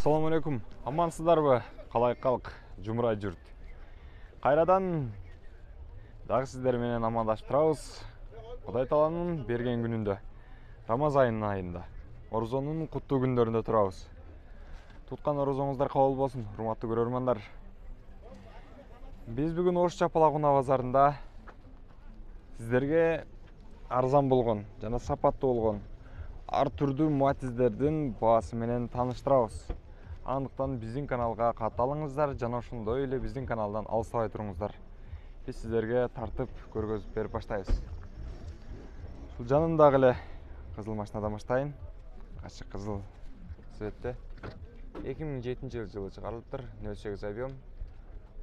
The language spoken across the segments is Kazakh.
Assalamu alaikum. Амансыздарбы? Қалай қалқ? Жұмырай жүрт. Қайрадан дағы сіздер менен амандашып тұрабыз. Құдай Тааланын берген күнүндө, Рамазан айында, орозонун куттуу күндөрүндө турабыз. Туткан орозоңуздар кабыл болсун, урматтуу көрөрмандар. Биз бүгүн Ош Чапалакуна базарында сиздерге арзан болгон жана сапаттуу болгон ар түрдүү матиздердин баасы менен тааныштырабыз. Андыктан биздин каналга катталыңыздар жана ошондой эле биздин каналдан алыстабай туруңуздар. Биз сиздерге тартып көргөзүп берип баштайбыз. Ушул жанымдагы эле кызыл машинадан баштайын. Ачык кызыл цветте 2007 жылы чыгарылыптыр. 08 объем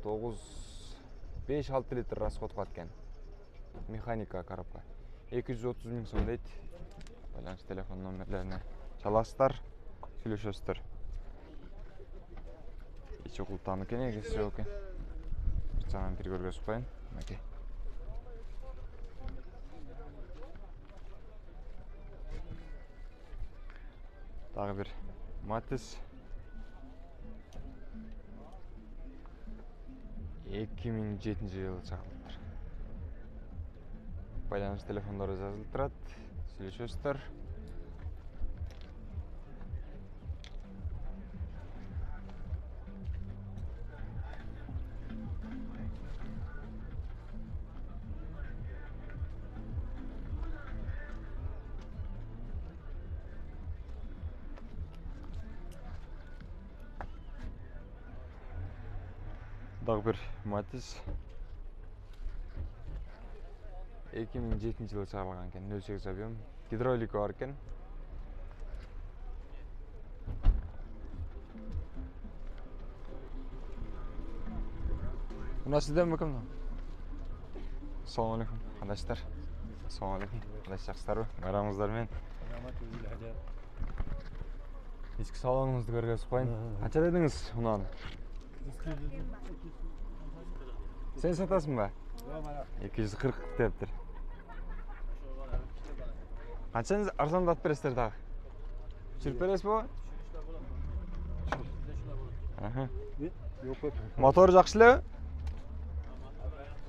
5-6 литр расход кылат экен. Механика коробка. 230 000 сом дейт. Байланыш телефон номерлерине чаласыздар, сүйлөшөсүздөр. İçi kultanlık ne geçiyor yok. Canım bir görgüsü koyun. Okey. Daha bir Matiz 2007 yılı çakılıdır. Байланыш telefonları yazılıp turadi. Сүйлөшөсүздөр. Дагы бир Matiz 2007 жылы чыгарылган экен, 08 объем, гидравлика бар экен. Мына сиздерби ким? Assalamu alaikum. Кандайсыздар? Assalamu alaikum. Кандайсыз, жакшысыздарбы? Байрамыңыздар менен. Ички салонуңузду көргөзүп коюн. Канча дедиңиз унаны? Sen satasın mı? 240 deптир. Qanchаңыз арзандатып бересиздер дагы? Жүрүп бересизби? Мотор жакшы элеби?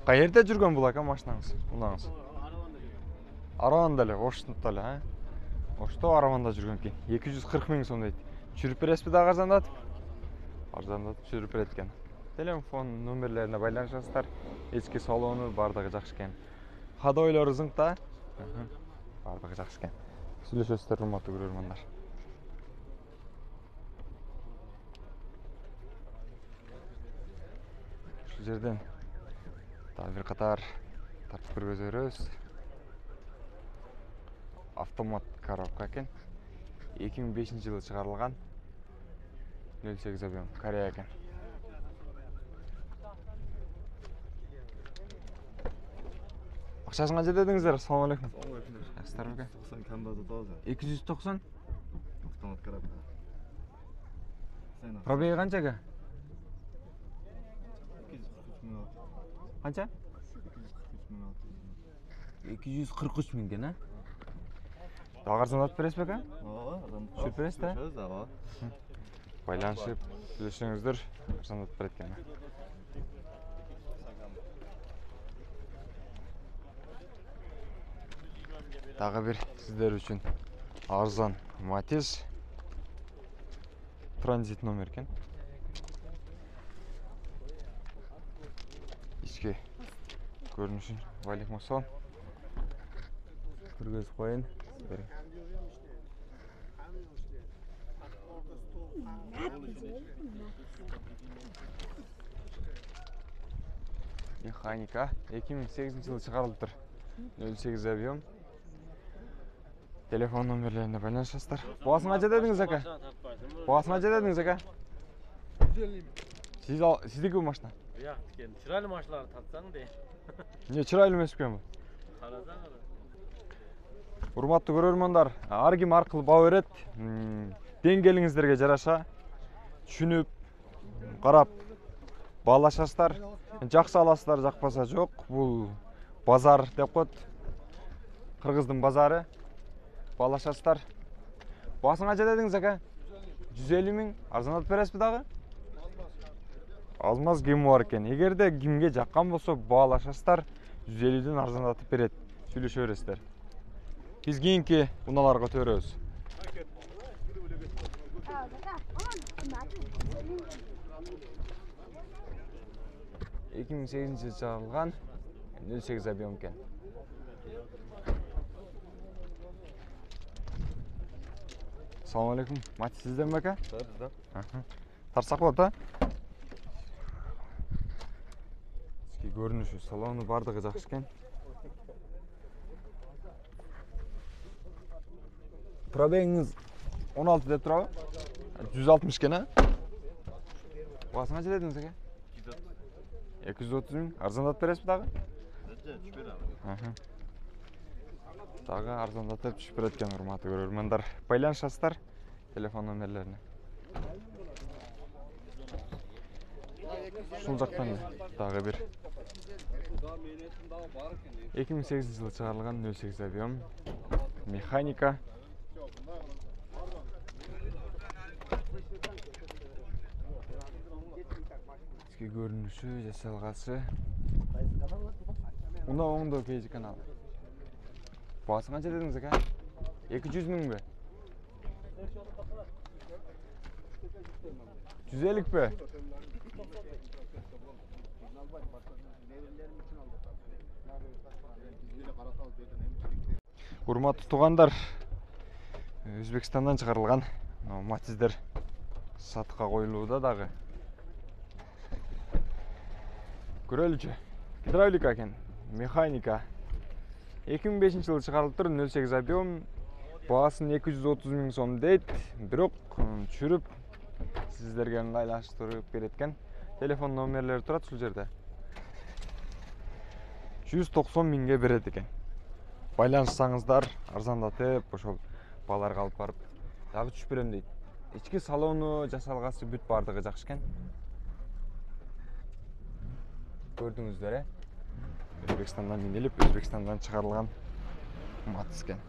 Каерде жүргөн бул ака машинаңыз? Унаңыз? Араванда эле, Оштунда эле, а? Ошто араванда жүргөн экен. 240 000 сом дейт. Жүрүп бересизби дагы арзандатып? Арзандатып жүрүп берет экен. Телефон номерлерине байланышасыздар. Эчки салону бардыгы жакшы экен. Ходойлору зыңкта. Бардыгы жакшы экен. Сүйлөшөсүздөр, урматтуу көрөрмандар. Ушул жерден дагы бир катар тартып көргөзө беребиз. Автомат коробка экен. 2005 жылы чыгарылган. 08 объем, Корея экен. Акчасын канча дедиңиздер? Assalamu alaikum. Жакшысыздарбы ака? 90 камбазы тоже. 290? Автомат коробка. Пробеги канча ака? 243 000. Канча? 243 000 экен, а? Дагы арзандатып бересизби ака? Ооба, арзандатып. Жүрүп бересиз да? Ооба. Байланышып сүйлөшсөңүздөр, арзандатып берет экен. Дагы бир сиздер үчүн арзан Matiz транзит номер экен. Ички көрүнүшүн валейкум ассалам. Көргөзүп коюн. Механика 2008 жылы чыгарылыптыр. 08 объем. Телефон номерлерине байланышасыздар. Баасын канча дедиңиз ака? Баасын канча дедиңиз ака? 150. Сиздики бул машина? Ya, çıraylı maçları tatsan de. Не чырайлуу эмес экен бул? Карасаң аны. Урматтуу көрөрмандар, ар ким аркылуу баа берет. Деңгээлиңиздерге жараша түшүнүп, карап баалашасыздар. Жакса аласыздар, жакпаса жок. Бул базар деп коет. Кыргыздын базары. Баалашасыздар. Баасын канча дедиңиз ака? 150 миң арзандатып бересизби дагы? Алмаз кем бар экен. Эгерде кимге жаккан болсо баалашасыздар, 150ден арзандатып берет. Сүйлөшө бересиздер. Биз кийинки унааларга өтөбүз. 2008-жылы чыгарылган 08 объем экен. Assalamu alaikum. Mati sizden baka? Bizden. Tarsak болот, а? Ички көрүнүшү, салону бардыгы жакшы экен. Пробегиңиз 16 деп турабы? 160 экен, а? Баасына канча дедиңиз эке? 230 миң. Арзандатып бересизби дагы? Түшүп берем. Дагы арзандатып түшүп берет экен, урматтуу көрөрмандар. Байланышасыздар телефон номерлерине. Ушул жактан дагы бир 2008-жылы чыгарылган 08 объем механика. Ички көрүнүшү, жасалгасы. Мына оңдо кейжи канал. Баасы канча дедиңиз эке? 200 миңби? 150 Урматтуу туугандар, Өзбекстандан чыгарылган матиздер сатыкка коюлууда дагы. Көрөлүчү. Гидравлика экен, механика. 2005-жылы чыгарылыптыр, 08 объем. Баасын 230 миң сом дейт. Бирок түшүрүп сиздерге ыңгайлаштырып берет экен. Телефон номерлери турат ушул жерде. 190 миңге берет экен. Байланышсаңыздар, арзандатып, ошол баларга алып барып дагы түшүп берем дейт. Ички салону, жасалгасы бүт бардыгы жакшы экен. Көрдүңүздөр, э? Өзбекстандан минилип, Өзбекстандан чыгарылган матиз экен.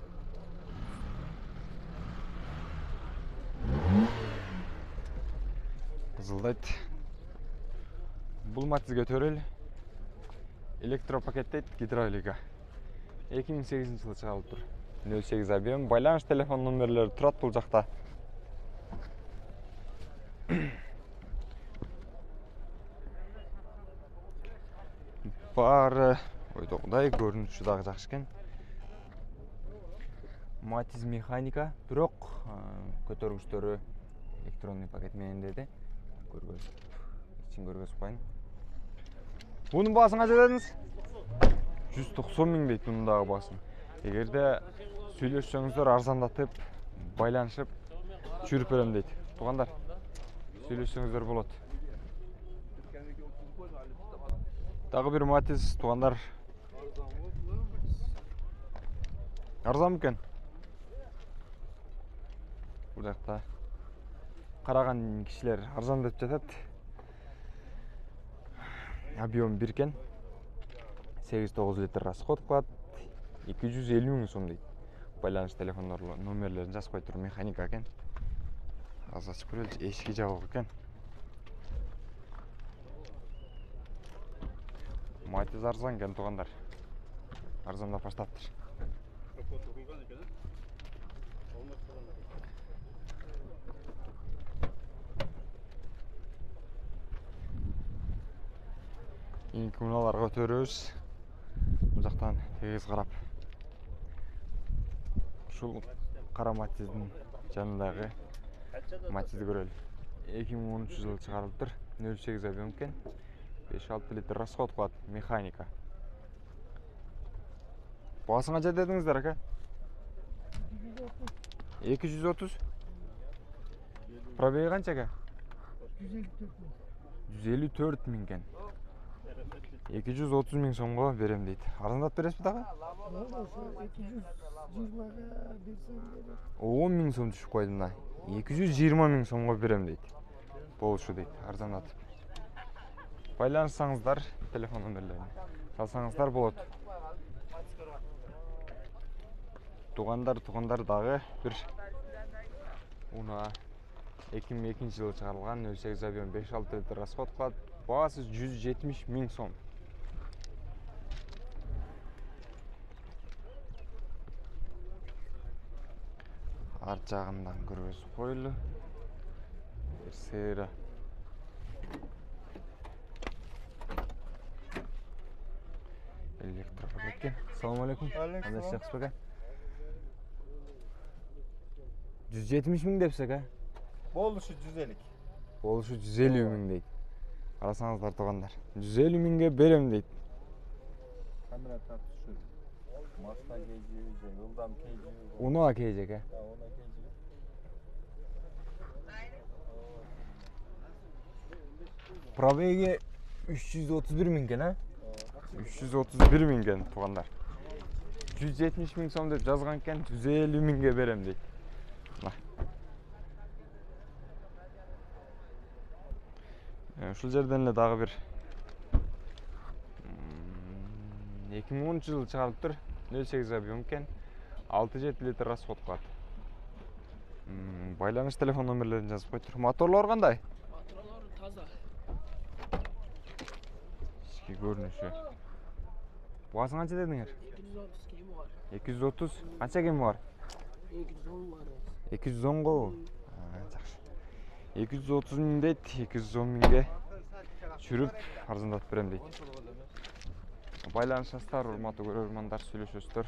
Кызылдайт. Бул матизге төрөл. Электропакет дейт, гидравлика. 2008-жылы чыгарылыптыр. 08 объем. Байланыш телефон номерлери турат бул жакта. Баары ойдогудай, көрүнүшү дагы жакшы экен. Матиз механика, бирок көтөргүчтөрү электронный пакет менен деди. Ичин көргөзүп коюн. Бунун баасын канча дедиңиз? 190 миң дейт бунун дагы баасын. Эгерде сүйлөшсөңүздөр, арзандатып, байланышып, түшүрүп берем дейт. Туугандар, сүйлөшсөңүздөр болот. Дагы бир матиз, туугандар. Арзан экен. Бул жакта караган кишилер арзан деп жатат. Объем 1 экен. 8-9 литр расход кылат. 250 миң сом дейт. Байланыш телефон номерлерин жазып кой туруп, механика экен. Аз ачып көрөлү, эшиги жабык экен. Матиз арзан экен, туугандар. Арзандап баштаптыр. Кийинки унааларга өтөрүбүз. Бул жактан тегиз карап. Ушул кара матиздин жанындагы матизди көрөлү. 2013-жылы чыгарылыптыр. 08 объем экен. 5-6 литр расход кылат, механика. Баасын канча дедиңиздер, ака? 230. Пробеги канча, ака? 154 миң экен. 230 миң сомго берем дейт. Арзандап бересизби дагы? 10 миң сом түшүп койдум да. 220 миң сомго берем дейт. Болушу дейт, арзандатып. Байланышсаңыздар, телефон номерлерин салсаңыздар болот. Туугандар дагы бир унаа 2002-жылы чыгарылган 08 Avion 5-6 литр расход кылат. Баасы 170 000 сом. Арт жагындан көргөзүп койлу. Сыйра. Электропакетке. Assalamu alaikum. Кандай жакшы бека? 170 000 депсек, а? Болушу 150. Болушу 150 000 дейт. Карасаңыздар туугандар. 150 000ге берем дейт. Камера тартышы. Маста кейжи, ылдам кейжи. Унаа кейжек, а? Она кейжи. 331 000 кен, а? 331 000 кен, туугандар. 170 000 сом деп жазган экен, 150 000ге берем дейт. Ушул жерден эле дагы бир 2010-жылы чыгарылыптыр. 08 Avion экен. 6-7 литр расход кылат. Байланыш телефон номерлерин жазып койтур. Моторлор кандай? Моторлор таза. Ички көрүнүшү. Баасы канча дедиңер? 230 кеми бар. 230. Канча кеми бар? 210 бар. 210 го. Жакшы. 230 000 дейт, 210 000ге чүрүп арзандатып берем дейт. Байланышасыздар, урматтуу көрөрмандар, сүйлөшөсүздөр.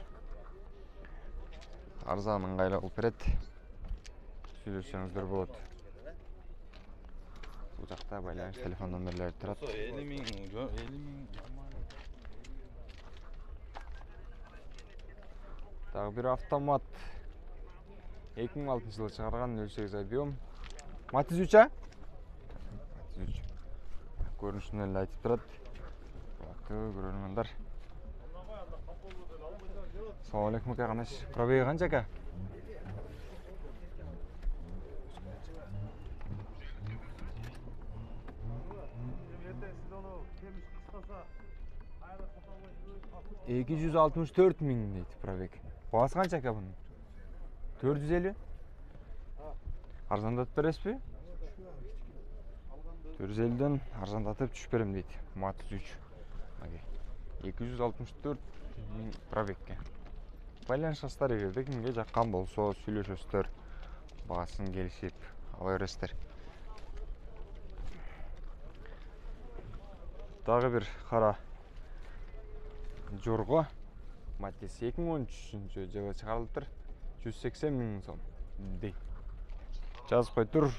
Арзан ыңгайлуу кылып берет. Сүйлөшсөңүздөр болот. Бул жакта байланыш телефон номерлери турат. 50 000. Дагы бир автомат. 2006-жылы чыгарган 08 Avion. Matiz 3, а? Matiz 3. Көрүнүшүнөн эле айтып турат. Көрөрмандар. Assalamu alaikum aka, кандай? Пробеги канча aka? Эки жүз алтымыш төрт миң дейт пробег. Баасы канча aka бунун? 450? Арзандатып бересизби? 450ден арзандатып түшүп берем дейт. Matiz 3. 264 000 пробегке. Байланышасыздар, эгерде кимге жаккан болсо, сүйлөшөсүздөр. Баасын келишип ала бересиздер. Дагы бир кара жорго Matiz 2013-жылы чыгарылыптыр. 180 000 сом дейт. Жазып койтур.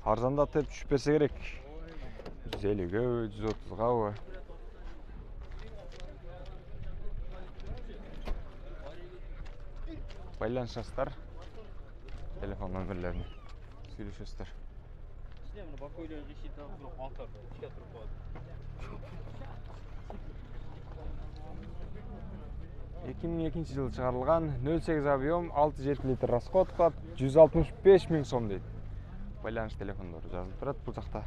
Арзандатып түшүп берсе керек. 150ге, 130га. Байланышасыздар. Телефон номерлерин сүйлөшөсүздөр. 2002-жылы чыгарылган 08 Avion 6-7 литр расход кылат, 165 000 сом дейт. Байланыш телефондору жазылып турат бул жакта.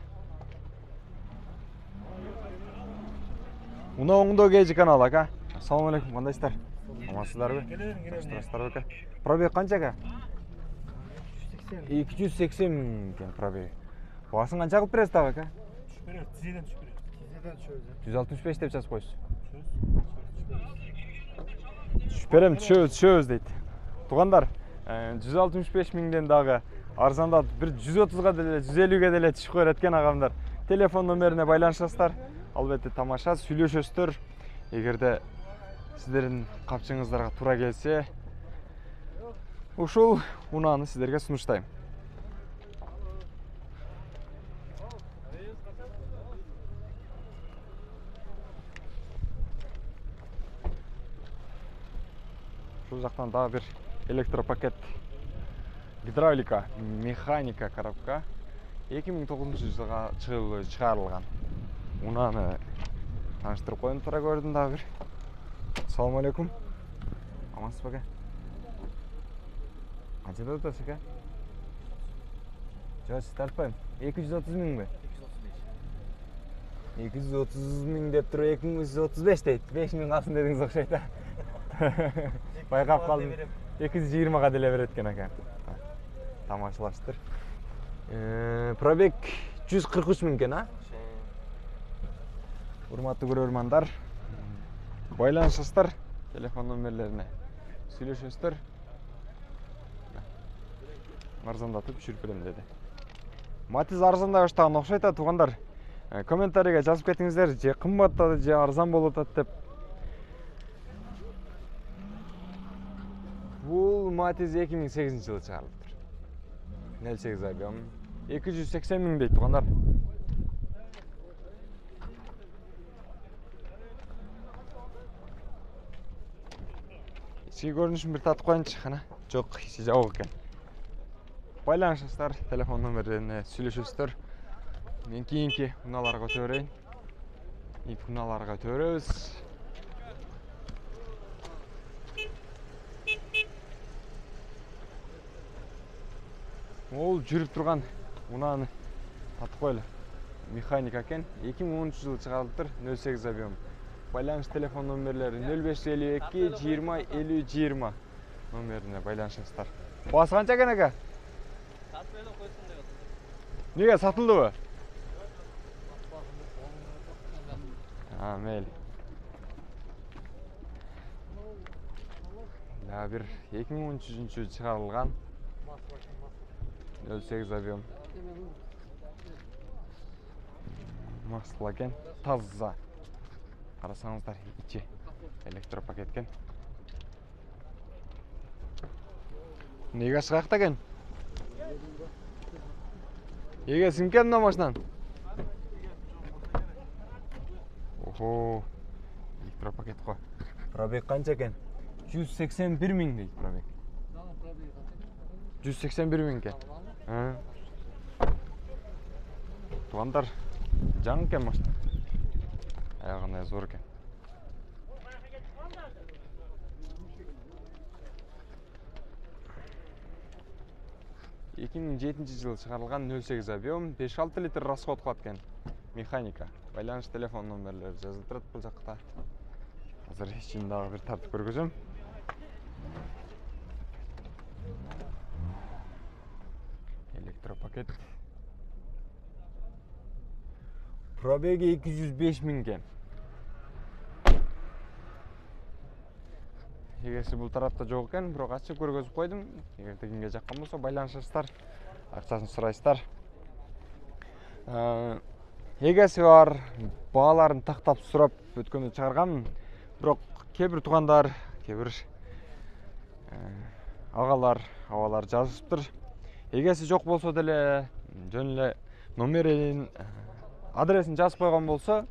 Мына оңдо кейжи канал ака. Assalamu alaikum, кандайсыздар? Амансыздарбы? Турасыздарбы ака? Пробег канча ака? 280 000 экен пробег. Баасын канча кылып бересиз дагы ака? Тизеден түшүп берет. 165 деп жазып койсуз. Түшүп берем, түшөбүз дейт. Туугандар, 165 000ден дагы арзандатып бир 130га деле, 150ге деле түшүп берет экен агамдар. Телефон номерине байланышасыздар. Албетте тамаша сүйлөшөсүздөр. Эгерде сиздердин капчыңыздарга туура келсе, ушул унааны сиздерге сунуштайм. Ушул жактан дагы бир электропакет, гидравлика, механика коробка 2009-жылы чыгарылган. Унааны таныштырып коюм, туура көрдүм дагы бир. Assalamu alaikum. Амансызбы ака? Канчада отурасыз ака? Жок, сиз тартпайм. 230 000 бе? 230 000 деп туруп 235 дейт. 5 000 калсын дедиңиз окшойт да. Байкап калдым. 220га деле берет экен ака. Тамашалаштыр. Пробег 143 миң экен, а? Урматтуу көрөрмандар, байланышасыздар, телефон номерлерине сүйлөшөсүздөр. Арзандатып түшүрүп берем деди. Матиз арзандай баштаган окшойт да, туугандар. Комментарийге жазып кетиңиздер, же кымбаттады, же арзан болуп атат деп. Бул Матиз 2008-жылы чыгарылыптыр. 08 объем 280 миң дейт, туугандар. Ички көрүнүшүн бир татып коеюнчу, кана. Жок, ичи жабык экен. Байланышасыздар, телефон номерлерине сүйлөшөсүздөр. Мен кийинки унааларга өтө берейин. Унааларга өтө беребиз. Ол жүрүп турган унааны татып коелу. Механика экен. 2013-жылы чыгарылыптыр. 08 объем. Байланыш телефон номерлери 0552 20 50 20 номерине байланышасыздар. Басы канча экен ака? Сатпайлап койсун деп атат. Неге сатылдыбы? Мейли. Бир 2013-жылы чыгарылган 08 объем. Масло экен, таза. Карасаңыздар, ичи электропакет экен. Эгеси каякта экен? Эгеси ким экен мына машинанын? Охо, электропакет го. Пробег канча экен? 181 миң дейт пробег. 181 миң экен. Туугандар, жаңы экен машина. Аягындай зор экен. жылы чыгарылган 08 объем 5-6 литр расход кылат экен. Механика. Байланыш телефон номерлери жазылып турат бул жакта. Азыр ичин дагы бир тартып көргөзөм. Электропакет. Пробеги 205 миң экен. Эгеси бул тарапта жок экен, бирок ачып көргөзүп койдум. Эгерде кимге жаккан болсо байланышасыздар, акчасын сурайсыздар. Эгеси бар, бааларын тактап сурап өткөндө чыгаргам. Бирок кээ бир туугандар, кээ бир агалар жазышыптыр. Эгеси жок болсо деле жөн эле номерин, адресин жазып койгон болсо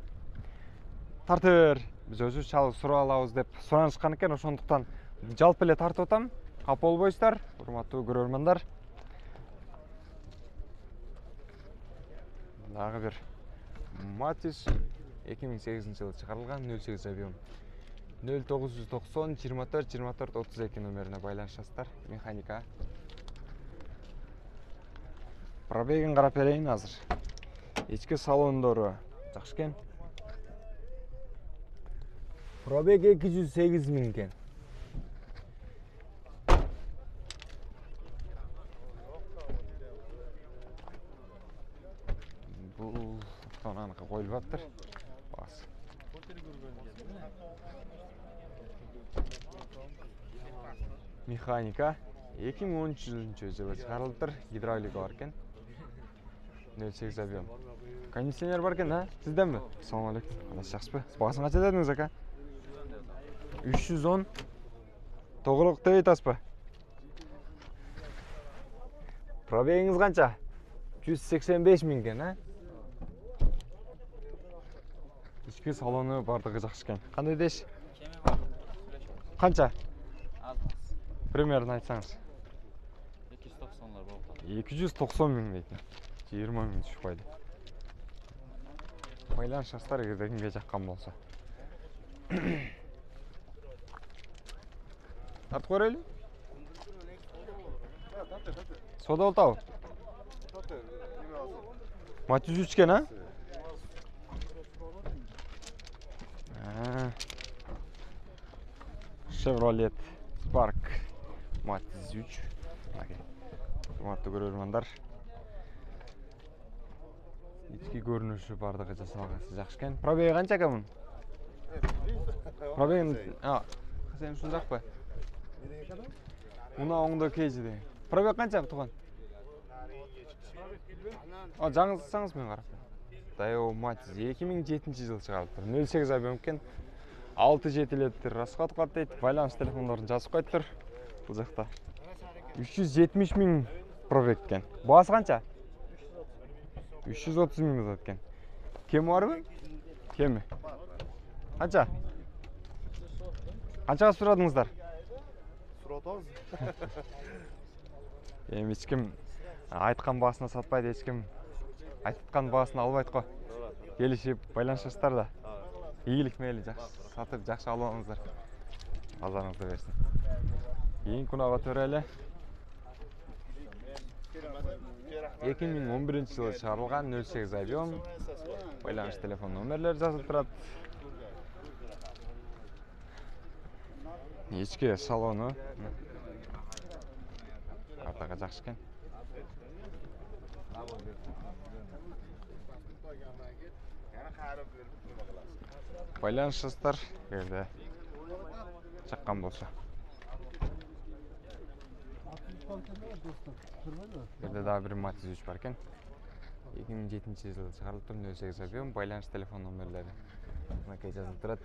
тартып бер, биз өзүбүз чалып сурап алабыз деп суранышкан экен. Ошондуктан жалпы эле тартып атам. Капа болбойсуздар, урматтуу көрөрмандар. Дагы бир Матиз 2008-жылы чыгарылган 08 объем 0990 24 24 32 номерине байланышасыздар. Механика. Пробегин карап берейин азыр. Ички салондору жакшы экен. Пробег 208 миң экен. Бул автоунааныкы коюлуп атыптыр. Бас. Механика 2013-жылы чыгарылыптыр. Гидравлика бар экен. 08 объем. Кондиционер бар экен, а? Сизденби? Ассаламу алейкум. Кандайсыз, жакшысызбы? Баасын канча дедиңиз ака? 310. Тогулук деп айтасызбы? Пробегиңиз канча? 185 миң экен, а? Ички салону бардыгы жакшы экен. Кандай деш? Канча? Примерно айтсаңыз. 290 болуп. 290 миң дейт. 20 миң түшпөйдү. Байланышасыздар эгерде кимге жаккан болсо. Тартып көрөлү? Сода болтабы? Матиз 3 экен, а? Chevrolet Spark Матиз 3. Урматтуу көрөрмандар. ички көрүнүшү бардыгы жасалган жакшы экен. Пробеги канча экен мунун? Пробегин сен ушунжакпы? Мына оңдо кейжи деген. Пробег канча туган? Жаңылсаңыз мен карап. Daewoo Matiz 2007-жылы чыгарылыптыр. 08 объем экен. 6-7 литр расход кылат дейт. Байланыш телефондорун жазып коюптур. Бул жакта 370 000 пробег экен. Баасы канча? 330 000 жатат экен. Кеми барбы? Кеми. Канча? Канчага сурадыңыздар? Суратабыз. Эми эч ким айткан баасына сатпайт, эч ким айткан баасына албайт го. Келишип байланышасыздар да. Ийгилик мейли, жакшы сатып, жакшы алып алыңыздар. Базарыңызда берсин. Кийинки кунага төрөлө. 2011-жылы чыгарылган 08 объем. Байланыш телефон номерлери жазылып турат. Ички салону артага жакшы экен. Байланышасыздар, эгерде чаккан болсо. Эгерде дагы бир Matiz 3 бар экен. 2007-жылы чыгарылыптыр, 08 объем, байланыш телефон номерлери мынакей жазылып турат.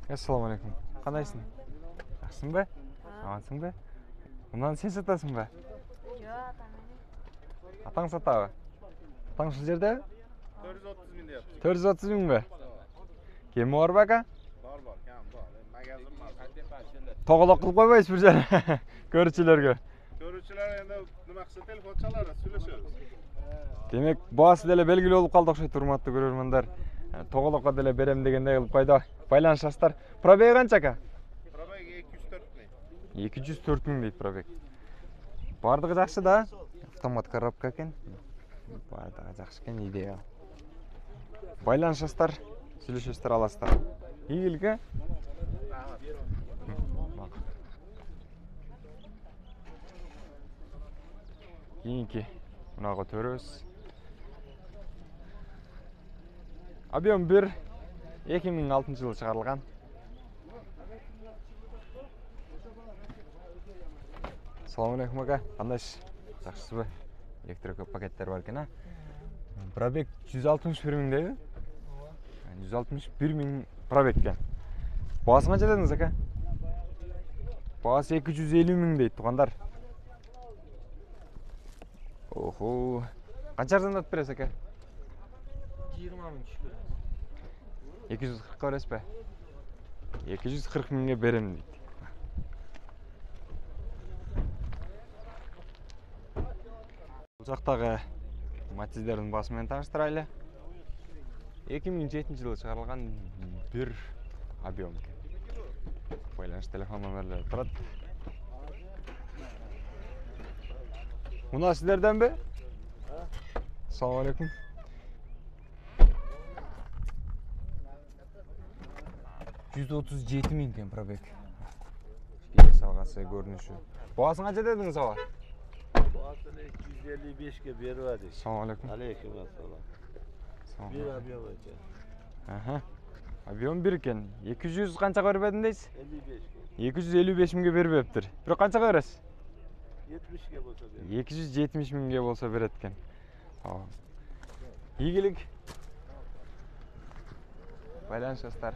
Assalamu alaikum. Кандайсың? Жакшысыңбы? Амансыңбы? Мундан сен сатасыңбы? Жок, атам менен. Атаң сатабы? Атаң ушул жерде? 430 000 deyapti. 430 000бы? Кеми барбы ака? Бар, кем бар. Magazin бар. Тоголок кылып койбойсуз бир жер көрүүчүлөргө. Көрүүчүлөр эndi nima кылса telefon çalar, сүйлөшөбүз. Демек, баасы деле белгилүү болуп калды окшойт, урматтуу көрөрмандар. Тоголокко деле берем дегендей кылып койду. Байланышасыздар. Пробеги канча ака? Пробеги 204 000. 204 000 дейт пробег. Бардыгы жакшы да. Автомат коробка экен. Бардыгы жакшы экен, идея. Байланышасыздар, сүйлөшөсүздөр, аласыздар. Ийгилик. Кийинки мунага төрөбүз. Объем 1 2006-жылы чыгарылган. Assalamu alaikum ака. Кандайсыз? Жакшысызбы? Электро көп пакеттер бар экен, а? Пробег 161 000 дейби? 161 000 пробег экен. Баасы канча дедиңиз ака? Баасы 250 000 дейт тугандар. Охо. Канча арзандатып бересиз ака? 20 000 түшүп беребиз. 240 бересизби? 240 000ге берем дейт. Бул жактагы Matiz'дердин баасы менен тааныштырайлы. 2007-жылы чыгарылган бир объем экен. Байланыш телефон номерлери турат. Мына сиздерденби? Assalamu alaikum. $137 000 экен пробег. Кийин салгасы көрүнүшү. Баасын канча дедиңиз ага? Баасы 255 ге берип атык. Assalamu alaikum. Алейкум ассалам. Bir объем экен. Аха. Объем 1 экен. 200 канчага бербедин дейсиз? 55 ге. 255 000ге бербептир. Бирок канчага бересиз? 70 ге болсо бер. 270 000ге болсо берет экен. Ийгилик. Байланышасыздар.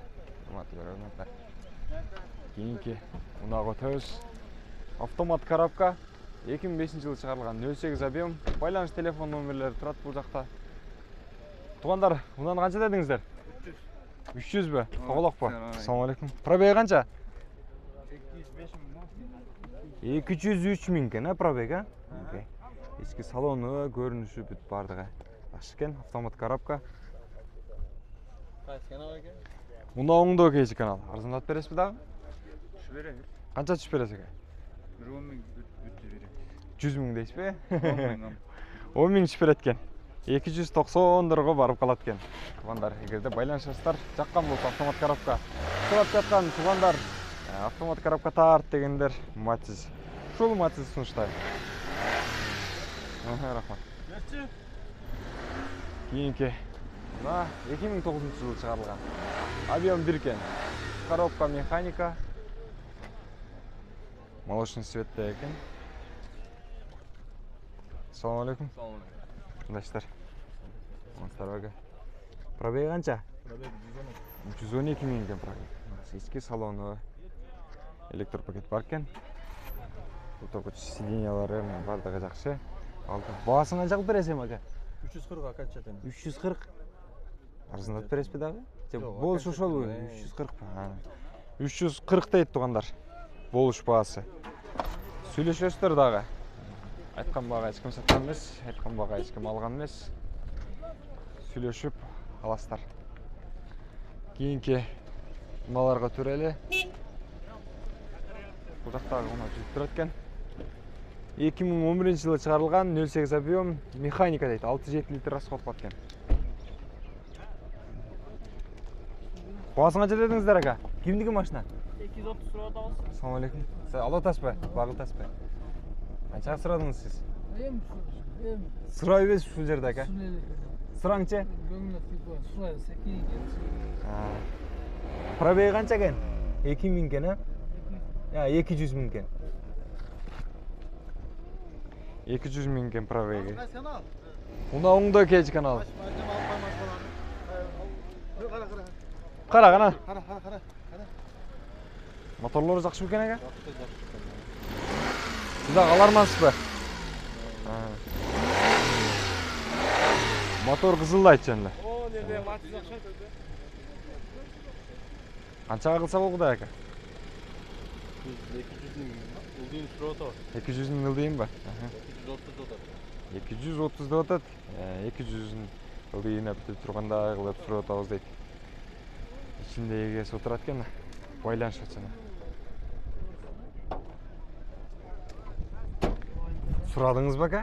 Урматтуу көрөрмандар. Кийинки мунага өтөбүз. Автомат коробка 2005-жылы чыгарылган 08 объем. Байланыш телефон номерлери турат бул жакта. Тугандар, мундан канча дедиңиздер? 300 бі? Тоголокпу? Assalamu alaikum. Пробеги канча? 203 000 экен, а пробег, а? Ички салону, көрүнүшү бүт бардыгы жакшы экен. Автомат коробка. Кайсы канал экен? Мында оңдоо кейжи канал. Арзандатып бересизби дагы? Түшүп берем. Канча түшүп бересиз экен? 10 000 бүтүп берем. 100 000 дейсизби? 10 000. 10 000 түшүп берет экен. 290 барып калат экен. Тугандар, эгерде байланышасыздар, жаккан болсо автомат коробка сурап жаткан тугандар, автомат коробка тарт дегендер Matiz ушул матчты сунуштайм. Рахмат. Берчи. Кийинки мына 2009-жылы чыгарылган. Объем 1 экен. Коробка механика. Молочный цветте экен. Assalomu alaykum. Qandaysizlar? Amazlar aka. Probeg qancha? Probeg 112 ming ekan probeg. Eski saloni elektr paket бар ekan. O'toqich sideniялары бардыгы жакшы. Алды. Баасын канча кылып бересиң aka? 340 акачатан. 340. Арзандатып бересизби дагы? Жок, Болуш ошол 340 па. 340 дейт тугандар. Болуш баасы. Сүйлөшөсүздөр дагы. Айткан бага эч ким саткан эмес, айткан бага эч ким алган эмес. Сүйлөшүп аласыздар. Кийинки маларга төрөлө. Бул жактагы мына жүрүп турат экен. 2011-жылы чыгарылган 08 объем механика дейт. 6-7 литр расход кылат экен. Баасын канча дедиңиздер ага? Кимдики машина? 230 сурап атабыз. Assalomu alaykum. Siz alotasiz-mi? Bag'iltasizmi? Qancha so'radingiz siz? So'raysiz shu yerda aka. So'rangchi. Probeg qancha ekan? 2000 ekan, ha? Ya, 200 ming ekan. 200 ming ekan probegi. Unda o'ngda kech kanal. Qara, qara. Qara. Motorlari yaxshi ekan aka? Siz alarmansizmi? Motor qizillaydi endi. O, nerede Matiz akşam? Qanchaga qilsa bo'ladi aka? 200 ming. Uldiyin surata. 200 ming yildaymi? 230 otat. 230 da o'tadi. 200 yildayini bitib turganda qilib surib o'tamiz deydi. İçinde egesi o'tirarkan boylanish uchun. So'radingizmi aka?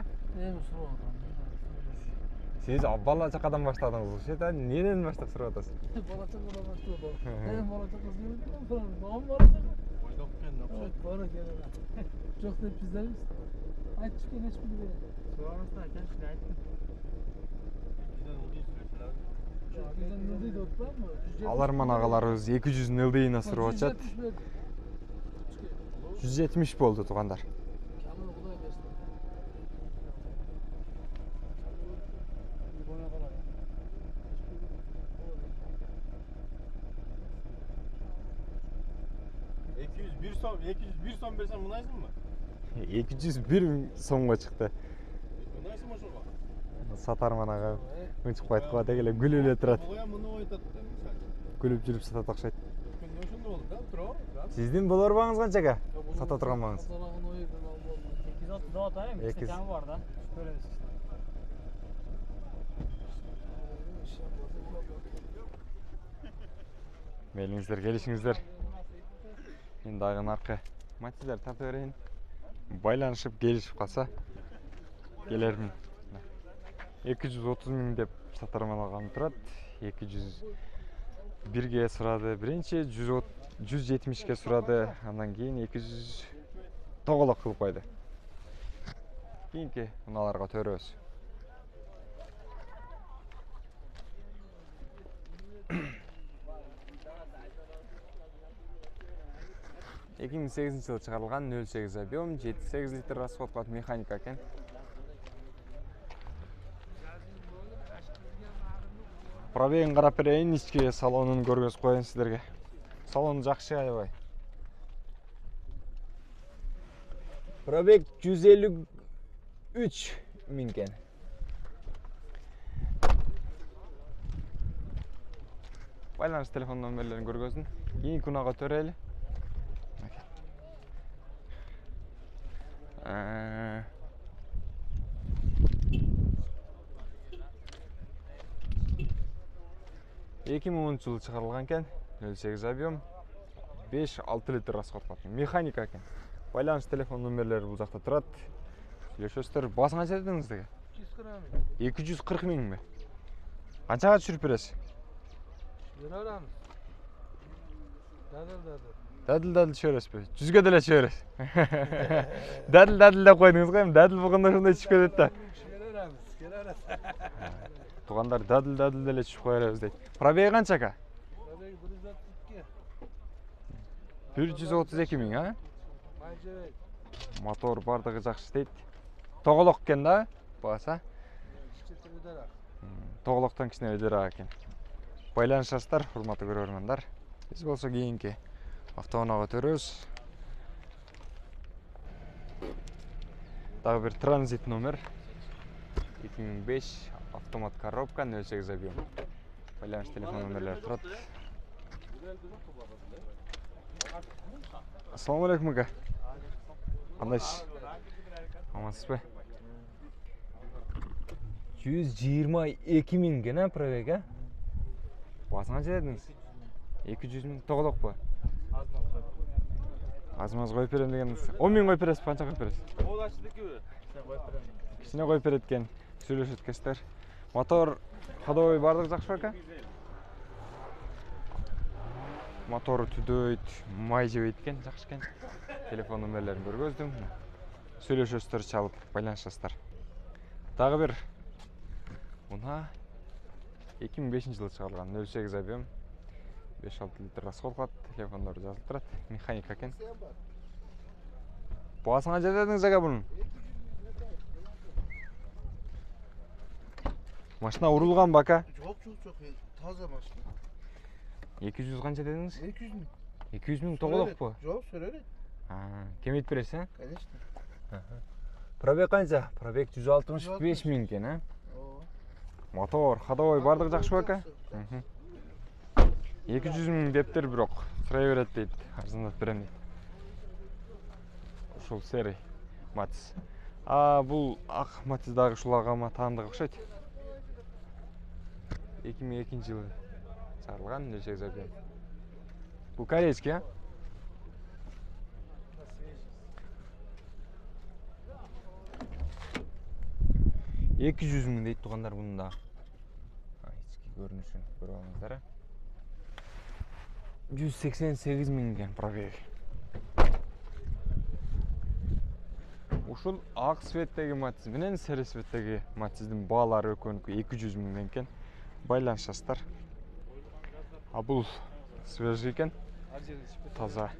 Siz avval chaqadan boshladingiz. O'sha neden boshlab so'rab o'tasiz? Bola chaqadan boshladim. Bola chaqasini bildim. Oydoq ekan, o'xshaydi. Bora keladi. Yo'q deb bizlarmiz. Aytib chiqqan hech biri beradi. So'ramasdan ekan shuni aytdim. Bizden ne deydi otlanma? Alarman ağalarımız 200 yıldayına sürüp açat. 170 bo'ldi tuğandar. Kamını Xudoy bersin. Bir son bersen munaysın mı? 201 so'mga chiqdi. Munaysın mı şoğa? Satarman ağa. Unchiq qo'yib qo'yadi egile gulib turadi. Boya bunu oytatdı. Gulib жүрүп сата o'xshaydi. Şunda oldu da, turo. Sizdin bo'lar bağınız qancha aka? Sata turgan bağınız. Katalağın o yerden almalı. 230 da atayım. Ekiz. Seçen var da. Böyle bir Meylingizler, gelişingizler. Endi ayğın arka matizler tartib bereyim. Baylanışıp gelişip qalsa gelermin. 230 ming deb satarmalagan turadi. 201 suradi birinchi, 170 ga suradi. Andan keyin 200 to'g'liq qilib qo'ydi. Keyingi unalarga to'ramiz. Iki 2008 yılı çıkarılgan 08 объем 7-8 litr расход qiladi mexanika ekan. Probegin qarab bereyин, ichki salonini ko'rgazib qo'yayin sizlarga. Salon yaxshi aybay. Probeg 153 ming ekan. Байланыш telefon nomerlerini ko'rgazsin. Keyin kunaga to'rayli. Екі мың 10 жылы шығарылған екен, 08 объем, 5-6 литр расход қылады. Механика екен. Байланыш телефон номерлері бұл жақта тұрады. Сөйлесесіздер, басын қанша дедіңіздегі? 240 мың бе? Қаншаға түсіріп бересіз? Берарам. Дәділ чөйрес бе? 100-ге деле чөйрес. Дәділ деп қойдыңыз ғой, дәділ болғанда шундай түшіп кетеді да. Туғандар дәділ деле түшіп қойырабыз дейді. Пробеги қанша ака? 132 миң, а? Мотор бардығы жақсы дейді. Тоғылық екен да, бағаса? Тоғылықтан кішіне өдерақ екен. Байланышасыздар, құрметті көрермендер. Біз болса кейінгі автоунаға өтөрөбүз. Дагы бир транзит номер 2005 автомат коробка 08 объем. Байланыш телефон номерлери турат. Ассаламу алейкум ака. Кандайсыз? Амансызбы? 122 миң екен, пробег, а? Басыңа жетедіңіз? 200 миң тоғылық па? Азмаз қойып берем дегеніңіз. 10 миң қойып бересіз, қанша қойып бересіз? Ол ашыдыкі бе? Кішіне қойып береткен, сөйлесет кестер. Мотор ходовой бардық жақсы ака? Моторы түдөйт, май жебейткен, жақсы кен. Телефон номерлерін көргөздім. Сөйлесөстер чалып, байланышасыздар. Тағы бір. Мына 2005 жылы шығарылған 08 объем 5-6 литр расход қылады, телефондары жазылып тұрады, механика екен. Басыңа жетедіңіз аға бұның? Машина ұрылған ба ака? Жоқ, таза машина. 200 қанша дедіңіз? 200 миң. 200 миң тоғылық па? Жоқ, сөрелет. Кемет бересіз, а? Конечно. Пробег қанша? Пробег 165 миң екен, а? Мотор, ходовой бардық жақсы ба ака? 200 миң дептер бирок сұрай береді дейді, арзандап берем дейді. Ушул серый Матис. Бұл ақ Матисдағы ушул ағама таандык окшойт. 2002 жылы чыгарылган 08 объем. Бұл корейский, а? Екі жүз миң дейді туғандар бұнда. Ички көрүнүшүн көрүп алыңыздар. 188 миң екен пробеги. Ушул ак светтеги Матис менен сары светтеги Матистин баалары экөөнүкү 200 миңден экен. Байланышасыздар. Бул свежий экен. Таза.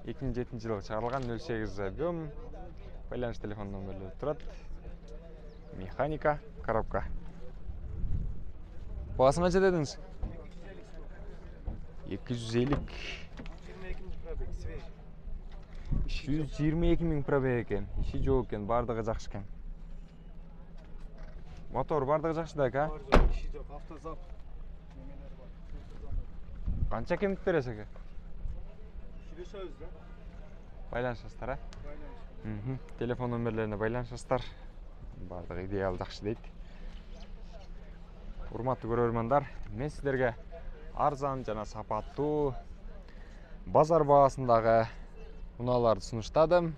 2007 жылы чыгарылган 08 объем. Байланыш телефон номерлери турат. Механика, коробка. Басыңа жетедіңіз? 250. 122 миң пробег екен. Иши жок екен, бардығы жақсы екен. Мотор бардығы жақсы да, ака? Иши жок, автозап. Қанша кемет бересіз, ака? Сүйлөшөбүз да. Байланышасыздар, а? Телефон номерлеріне байланышасыздар. Бардығы идеал жақсы дейді. Урматтуу көрөрмандар, мен сіздерге арзан жана сапаттуу базар баасындагы унааларды сунуштадым.